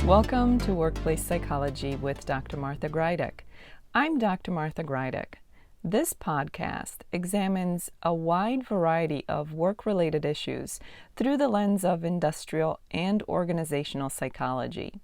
Welcome to Workplace Psychology with Dr. Martha Greidick. I'm Dr. Martha Greidick. This podcast examines a wide variety of work-related issues through the lens of industrial and organizational psychology.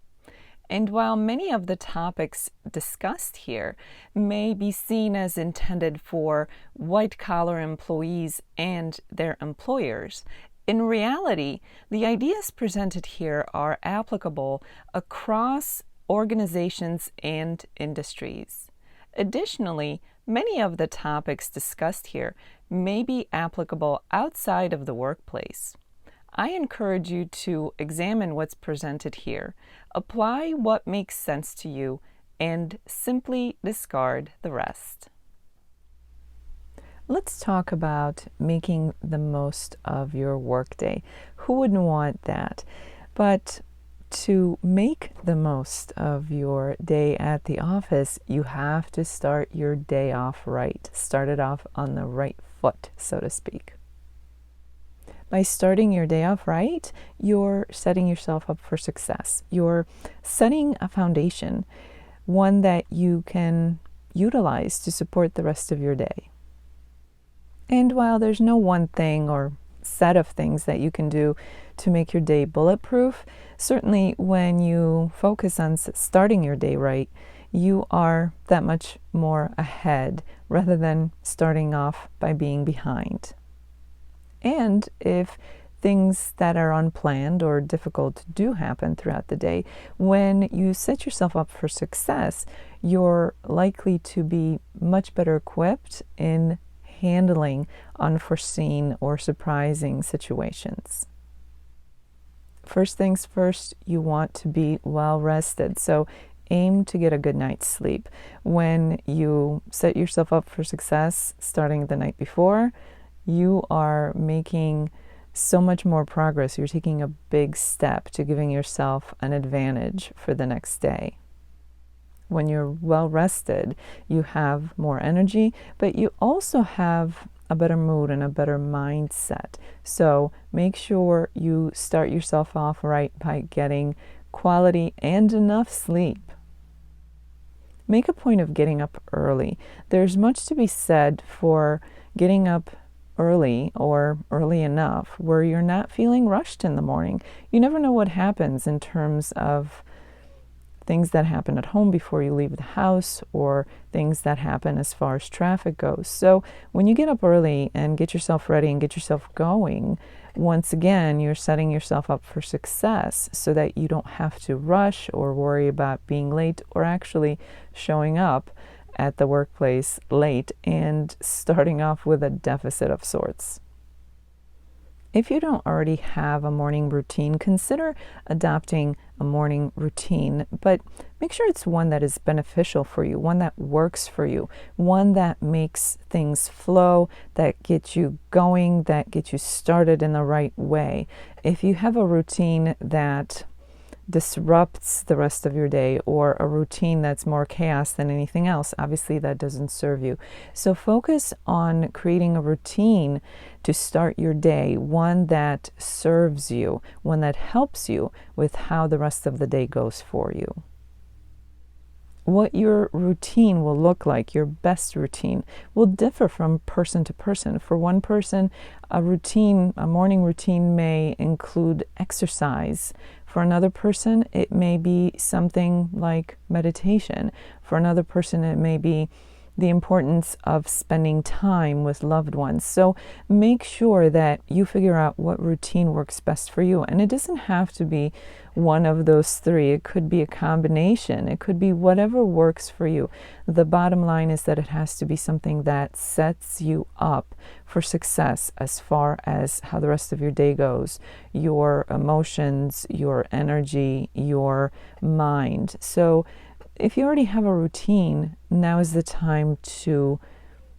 And while many of the topics discussed here may be seen as intended for white-collar employees and their employers, in reality, the ideas presented here are applicable across organizations and industries. Additionally, many of the topics discussed here may be applicable outside of the workplace. I encourage you to examine what's presented here, apply what makes sense to you, and simply discard the rest. Let's talk about making the most of your workday. Who wouldn't want that? But to make the most of your day at the office, you have to start your day off right. Start it off on the right foot, so to speak. By starting your day off right, you're setting yourself up for success. You're setting a foundation, one that you can utilize to support the rest of your day. And while there's no one thing or set of things that you can do to make your day bulletproof, certainly when you focus on starting your day right, you are that much more ahead rather than starting off by being behind. And if things that are unplanned or difficult do happen throughout the day, when you set yourself up for success, you're likely to be much better equipped in handling unforeseen or surprising situations. First things first, you want to be well rested. So aim to get a good night's sleep. When you set yourself up for success starting the night before, you are making so much more progress. You're taking a big step to giving yourself an advantage for the next day. When you're well rested, you have more energy, but you also have a better mood and a better mindset. So make sure you start yourself off right by getting quality and enough sleep. Make a point of getting up early. There's much to be said for getting up early or early enough where you're not feeling rushed in the morning. You never know what happens in terms of things that happen at home before you leave the house or things that happen as far as traffic goes. So when you get up early and get yourself ready and get yourself going, once again, you're setting yourself up for success so that you don't have to rush or worry about being late or actually showing up at the workplace late and starting off with a deficit of sorts. If you don't already have a morning routine, consider adopting a morning routine, but make sure it's one that is beneficial for you, one that works for you, one that makes things flow, that gets you going, that gets you started in the right way. If you have a routine that disrupts the rest of your day or a routine that's more chaos than anything else, obviously that doesn't serve you. So focus on creating a routine to start your day, one that serves you, one that helps you with how the rest of the day goes for you. What your routine will look like, your best routine, will differ from person to person. For one person, a morning routine may include exercise. For another person, it may be something like meditation. For another person, it may be the importance of spending time with loved ones. So make sure that you figure out what routine works best for you. And it doesn't have to be one of those three. It could be a combination. It could be whatever works for you. The bottom line is that it has to be something that sets you up for success as far as how the rest of your day goes, your emotions, your energy, your mind. So if you already have a routine, now is the time to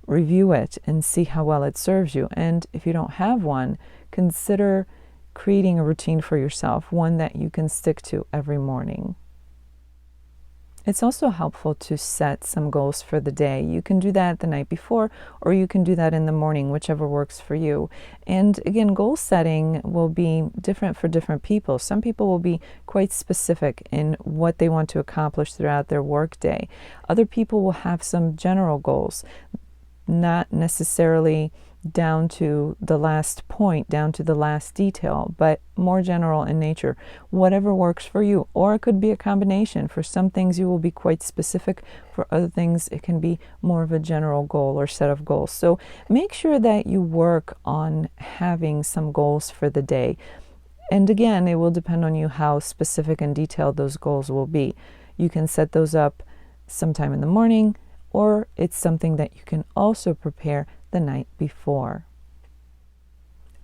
review it and see how well it serves you. And if you don't have one, consider creating a routine for yourself, one that you can stick to every morning. It's also helpful to set some goals for the day. You can do that the night before, or you can do that in the morning, whichever works for you. And again, goal setting will be different for different people. Some people will be quite specific in what they want to accomplish throughout their workday. Other people will have some general goals, not necessarily down to the last point, down to the last detail, but more general in nature. Whatever works for you. Or it could be a combination. For some things, you will be quite specific. For other things, it can be more of a general goal or set of goals. So make sure that you work on having some goals for the day. And again, it will depend on you how specific and detailed those goals will be. You can set those up sometime in the morning, or it's something that you can also prepare the night before.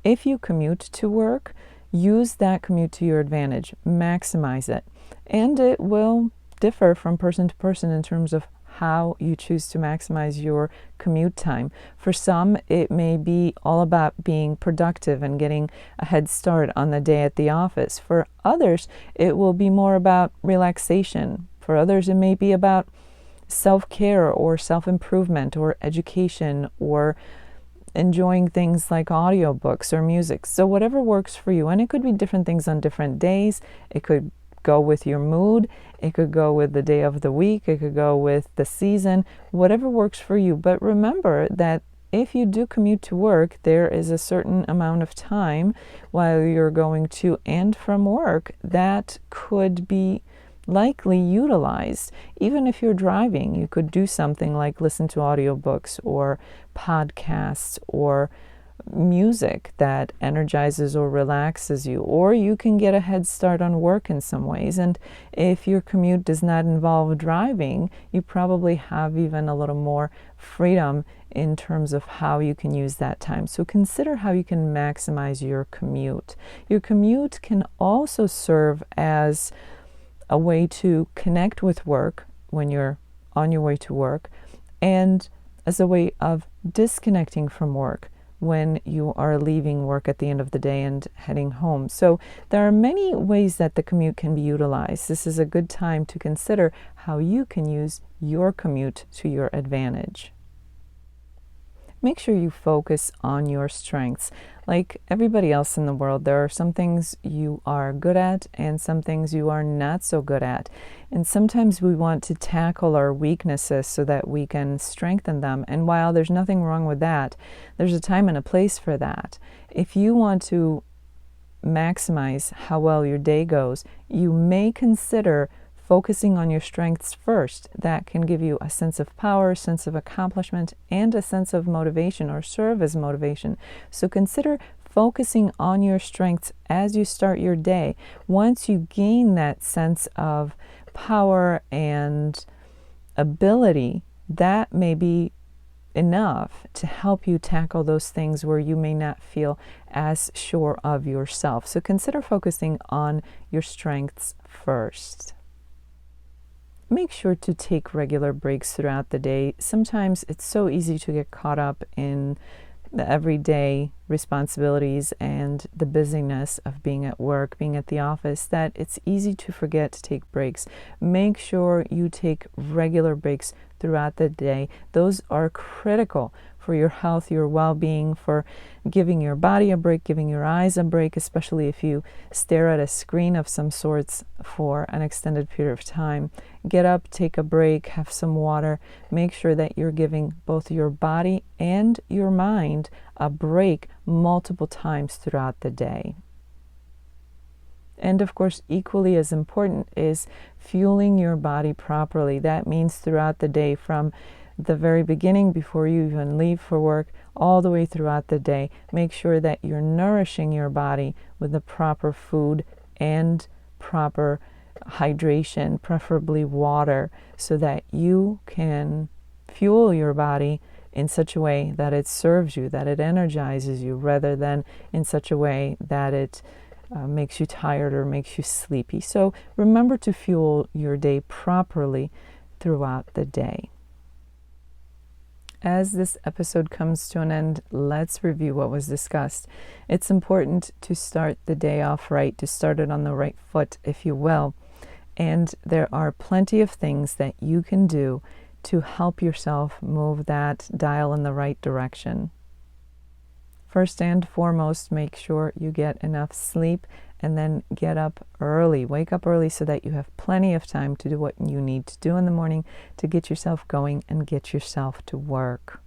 If you commute to work, use that commute to your advantage. Maximize it. And it will differ from person to person in terms of how you choose to maximize your commute time. For some, it may be all about being productive and getting a head start on the day at the office. For others, it will be more about relaxation. For others, it may be about self-care or self-improvement or education or enjoying things like audiobooks or music. So whatever works for you. And it could be different things on different days. It could go with your mood. It could go with the day of the week. It could go with the season. Whatever works for you. But remember that if you do commute to work, there is a certain amount of time while you're going to and from work that could be likely utilized. Even if you're driving, you could do something like listen to audiobooks or podcasts or music that energizes or relaxes you, or you can get a head start on work in some ways. And if your commute does not involve driving, you probably have even a little more freedom in terms of how you can use that time. So consider how you can maximize your commute. Your commute can also serve as a way to connect with work when you're on your way to work, and as a way of disconnecting from work when you are leaving work at the end of the day and heading home. So there are many ways that the commute can be utilized. This is a good time to consider how you can use your commute to your advantage. Make sure you focus on your strengths. Like everybody else in the world, there are some things you are good at and some things you are not so good at. And sometimes we want to tackle our weaknesses so that we can strengthen them. And while there's nothing wrong with that, there's a time and a place for that. If you want to maximize how well your day goes, you may consider focusing on your strengths first. That can give you a sense of power, a sense of accomplishment, and a sense of motivation, or serve as motivation. So consider focusing on your strengths as you start your day. Once you gain that sense of power and ability, that may be enough to help you tackle those things where you may not feel as sure of yourself. So consider focusing on your strengths first. Make sure to take regular breaks throughout the day. Sometimes it's so easy to get caught up in the everyday responsibilities and the busyness of being at work, being at the office, that it's easy to forget to take breaks. Make sure you take regular breaks throughout the day. Those are critical for your health, your well-being, for giving your body a break, giving your eyes a break, especially if you stare at a screen of some sorts for an extended period of time. Get up, take a break, have some water. Make sure that you're giving both your body and your mind a break multiple times throughout the day. And of course, equally as important is fueling your body properly. That means throughout the day, from the very beginning before you even leave for work, all the way throughout the day. Make sure that you're nourishing your body with the proper food and proper hydration, preferably water, so that you can fuel your body in such a way that it serves you, that it energizes you, rather than in such a way that it makes you tired or makes you sleepy. So remember to fuel your day properly throughout the day. As this episode comes to an end, let's review what was discussed. It's important to start the day off right, to start it on the right foot, if you will. And there are plenty of things that you can do to help yourself move that dial in the right direction. First and foremost, make sure you get enough sleep and then get up early. Wake up early so that you have plenty of time to do what you need to do in the morning to get yourself going and get yourself to work.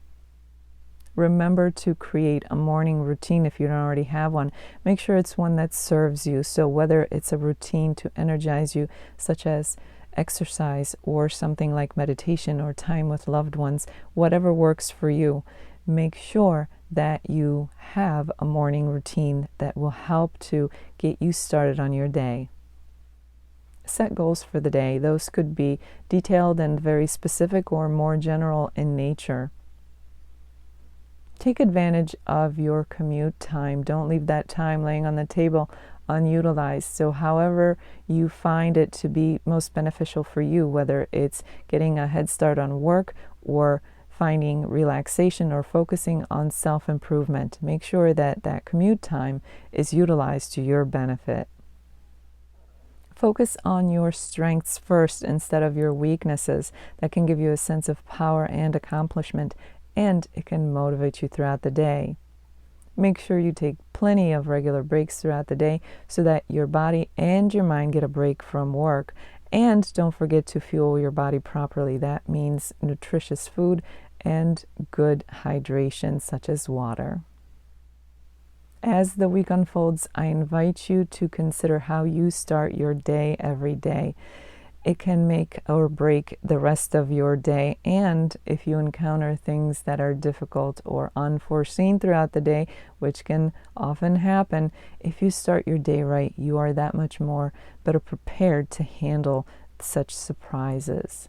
Remember to create a morning routine if you don't already have one. Make sure it's one that serves you. So whether it's a routine to energize you, such as exercise or something like meditation or time with loved ones, whatever works for you, make sure that you have a morning routine that will help to get you started on your day. Set goals for the day. Those could be detailed and very specific or more general in nature. Take advantage of your commute time. Don't leave that time laying on the table unutilized. So however you find it to be most beneficial for you, whether it's getting a head start on work or finding relaxation or focusing on self-improvement, make sure that that commute time is utilized to your benefit. Focus on your strengths first instead of your weaknesses. That can give you a sense of power and accomplishment, and it can motivate you throughout the day. Make sure you take plenty of regular breaks throughout the day so that your body and your mind get a break from work. And don't forget to fuel your body properly. That means nutritious food and good hydration, such as water. As the week unfolds, I invite you to consider how you start your day every day. It can make or break the rest of your day, and if you encounter things that are difficult or unforeseen throughout the day, which can often happen, if you start your day right, you are that much more better prepared to handle such surprises.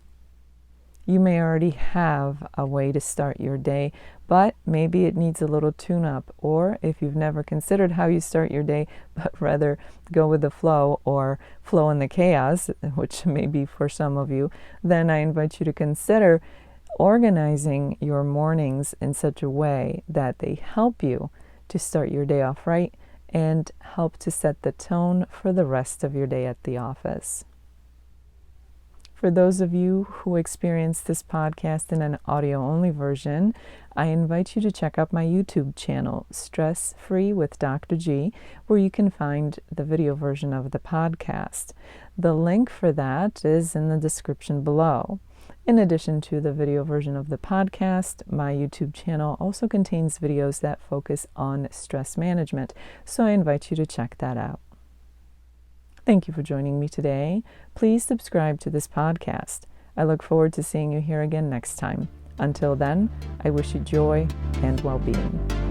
You may already have a way to start your day, but maybe it needs a little tune-up. Or if you've never considered how you start your day, but rather go with the flow or flow in the chaos, which may be for some of you, then I invite you to consider organizing your mornings in such a way that they help you to start your day off right and help to set the tone for the rest of your day at the office. For those of you who experience this podcast in an audio-only version, I invite you to check out my YouTube channel, Stress Free with Dr. G, where you can find the video version of the podcast. The link for that is in the description below. In addition to the video version of the podcast, my YouTube channel also contains videos that focus on stress management, so I invite you to check that out. Thank you for joining me today. Please subscribe to this podcast. I look forward to seeing you here again next time. Until then, I wish you joy and well-being.